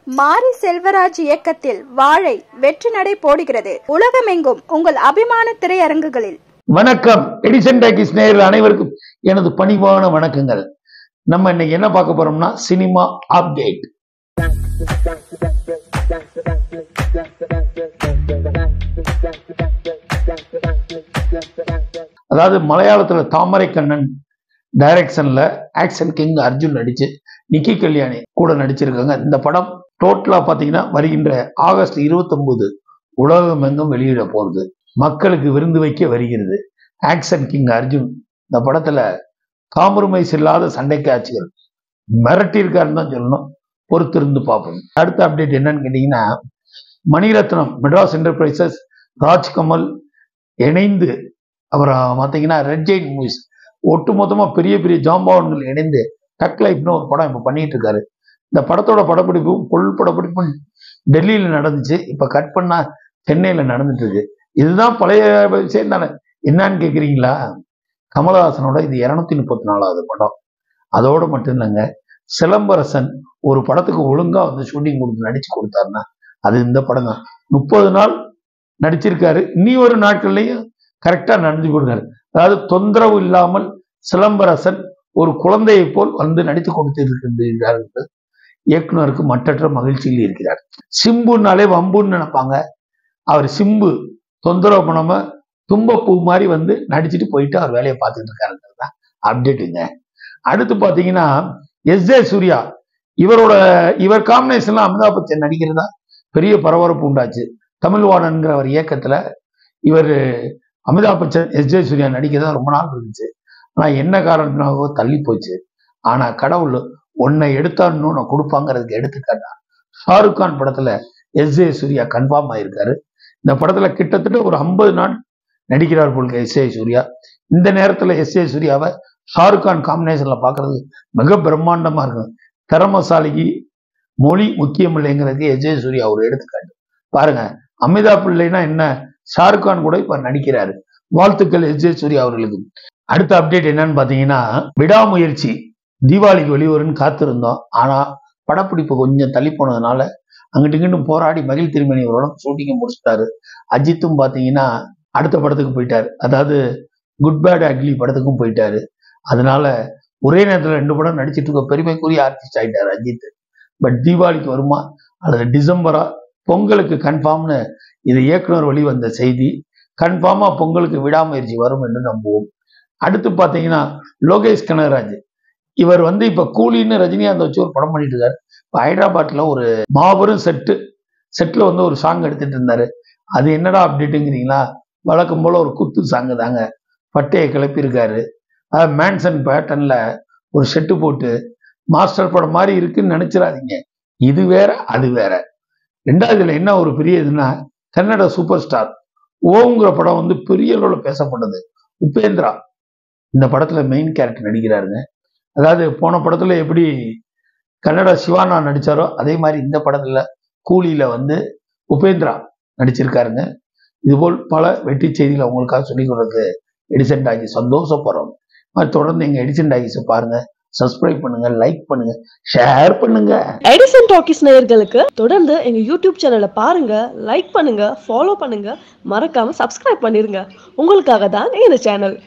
மாரி செல்வராஜ் இயக்கத்தில் வாழை வெற்றி நடை போடுகிறது. உலகமெங்கும் உங்கள் அபிமான திரையரங்குகளில். வணக்கம். எடிசன் டாக்கீஸ் நேயர்கள் அனைவருக்கும் எனது பணிவான வணக்கங்கள். நம்ம இன்னைக்கு என்ன பார்க்க போறோம்னா சினிமா அப்டேட். அதாவது மலையாளத்துல தாமரை கண்ணன் டைரக்ஷன்ல ஆக்ஷன் கிங் அர்ஜுன் நடிச்சு நிக்கி கல்யாணி கூட நடிச்சிருக்காங்க. இந்த படம் டோட்டலா பாத்தீங்கன்னா வருகின்ற ஆகஸ்ட் 29 உலகமெங்கும் வெளியிட போறது. மக்களுக்கு விருந்து வைக்க வருகிறது. ஆக்ஷன் கிங் அர்ஜுன் இந்த படத்துல காம்ப்ரமைஸ் இல்லாத சண்டை காட்சிகள் மிரட்டியிருக்காருன்னு தான் சொல்லணும். பொறுத்திருந்து பார்ப்போம். அடுத்த அப்டேட் என்னன்னு கேட்டீங்கன்னா, மணிரத்னம், மெட்ராஸ் என்டர்பிரைசஸ், ராஜ்கமல் இணைந்து அப்புறம் பார்த்தீங்கன்னா ரெட் ஜெயின் மூவிஸ் ஒட்டுமொத்தமா பெரிய பெரிய ஜாம்பவான்கள் இணைந்து டக் லைஃப்னு ஒரு படம் இப்ப பண்ணிட்டு இருக்காரு. இந்த படத்தோட படப்பிடிப்பும் பொல் படப்பிடிப்பும் டெல்லியில நடந்துச்சு. இப்ப கட் பண்ணா சென்னையில நடந்துட்டு இருக்கு. இதுதான் பழைய விஷயம் தானே. என்னன்னு கேக்குறீங்களா? கமலஹாசனோட இது 234வது படம். அதோட மட்டும் இல்லைங்க, சிலம்பரசன் ஒரு படத்துக்கு ஒழுங்கா வந்து ஷூட்டிங் கொடுத்து நடிச்சு கொடுத்தாருன்னா அது இந்த படம் தான். 30 நாள் நடிச்சிருக்காரு. இனி ஒரு நாட்கள்லையும் கரெக்டா நடந்து கொடுக்காரு. அதாவது தொந்தரவு இல்லாமல் சிலம்பரசன் ஒரு குழந்தையை போல் வந்து நடித்து கொடுத்திருக்கிறார். இயக்குனருக்கு மற்றற்ற மகிழ்ச்சியில் இருக்கிறார். சிம்புனாலே வம்புன்னு நினைப்பாங்க. அவர் சிம்பு தொந்தரவு பண்ணாம தும்பப்பூ மாதிரி வந்து நடிச்சுட்டு போயிட்டு அவர் வேலையை பார்த்துட்டு இருக்காருங்கிறது தான் அப்டேட்டுங்க. அடுத்து பாத்தீங்கன்னா எஸ்.ஜே. சூர்யா இவர் காம்பினேஷன்ல அமிதாப் பச்சன் நடிக்கிறதா பெரிய பரபரப்பு உண்டாச்சு. தமிழ்வாணன்கிற அவர் இயக்கத்துல இவர் அமிதாப் பச்சன் எஸ்.ஜே. சூர்யா நடிக்கிறதா ரொம்ப நாள் இருந்துச்சு. ஆனா என்ன காரணத்தினாவோ தள்ளி போச்சு. ஆனா கடவுள் உன்னை எடுத்தான்னு நான் கொடுப்பாங்கிறதுக்கு எடுத்துக்காட்டா ஷாருக் கான் படத்துல எஸ்.ஜே. சூர்யா கன்ஃபார்ம் ஆயிருக்காரு. இந்த படத்துல கிட்டத்தட்ட ஒரு 50 நாள் நடிக்கிறார் போல எஸ்.ஜே. சூர்யா. இந்த நேரத்துல எஸ்.ஜே. சூர்யாவை ஷாருக் கான் காம்பினேஷன்ல பாக்குறது மிக பிரம்மாண்டமா இருக்கும். திறமசாலிக்கு மொழி முக்கியம் இல்லைங்கிறதுக்கு எஸ்.ஜே. சூர்யா ஒரு எடுத்துக்காட்டு. பாருங்க, அமிதாப் இல்லைன்னா என்ன, ஷாருக் கான் கூட இப்ப நடிக்கிறாரு. வாழ்த்துக்கள் எஸ்.ஜே. சூர்யா அவர்களுக்கு. அடுத்த அப்டேட் என்னன்னு பாத்தீங்கன்னா, விடாமுயற்சி தீபாவளிக்கு வெளிவரும்னு காத்திருந்தோம். ஆனா படப்பிடிப்பு கொஞ்சம் தள்ளி போனதுனால அங்கிட்டு இங்கிட்டும் போராடி மகிழ் திருமணி அவரோட ஷூட்டிங்கை முடிச்சுட்டாரு. அஜித்தும் பாத்தீங்கன்னா அடுத்த படத்துக்கு போயிட்டாரு. அதாவது குட் பேட் அக்லி படத்துக்கும் போயிட்டாரு. அதனால ஒரே நேரத்துல 2 படம் நடிச்சிட்டு இருக்க பெருமைக்குரிய ஆர்டிஸ்ட் ஆயிட்டாரு அஜித். பட் தீபாவளிக்கு வருமா அல்லது டிசம்பரா பொங்கலுக்கு கன்ஃபார்ம்னு இது இயக்குனர் வழி வந்த செய்தி. கன்ஃபார்மா பொங்கலுக்கு விடாமுயற்சி வரும் என்று நம்புவோம். அடுத்து பாத்தீங்கன்னா லோகேஷ் கனகராஜ் இவர் வந்து இப்ப கூலின்னு ரஜினிகாந்த் வச்சு ஒரு படம் பண்ணிட்டு இருக்காரு. ஹைதராபாத்ல ஒரு மாபெரும் செட்ல வந்து ஒரு சாங் எடுத்துட்டு இருந்தாரு. அது என்னடா அப்டேட்டுங்கிறீங்களா? வழக்கம் போல ஒரு குத்து சாங்கு தாங்க. பட்டையை கிளப்பி இருக்காரு. அதாவது மேன்சன் பேட்டர்ன்ல ஒரு செட்டு போட்டு மாஸ்டர் படம் மாதிரி இருக்குன்னு நினைச்சிடாதீங்க. இது வேற அது வேற. ரெண்டாவதுல என்ன ஒரு பெரிய இதுன்னா, கன்னட சூப்பர் ஸ்டார் ஓங்கிற படம் வந்து பெரிய அளவில் பேசப்பட்டது. உபேந்திரா இந்த படத்துல மெயின் கேரக்டர் நடிக்கிறாருங்க. அதாவது போன படத்துல எப்படி கன்னட சிவானா நடிச்சாரோ அதே மாதிரி இந்த படத்துல கூலியில வந்து உபேந்திரா நடிச்சிருக்காருங்க. இதுபோல் பல வெற்றி செய்திகளை உங்களுக்காக சொல்லிக் கொடுக்க எடிசன் டாக்கீஸ் சந்தோஷப்படுறோம். தொடர்ந்து எங்க எடிசன் டாக்கீஸை பாருங்க, சப்ஸ்கிரைப் பண்ணுங்க, லைக் பண்ணுங்க, ஷேர் பண்ணுங்க. எடிசன் டாக்கீஸ் நேயர்களுக்கு தொடர்ந்து எங்க யூடியூப் சேனலை பாருங்க, லைக் பண்ணுங்க, ஃபாலோ பண்ணுங்க, மறக்காம சப்ஸ்கிரைப் பண்ணிருங்க. உங்களுக்காக தான் இந்த சேனல்.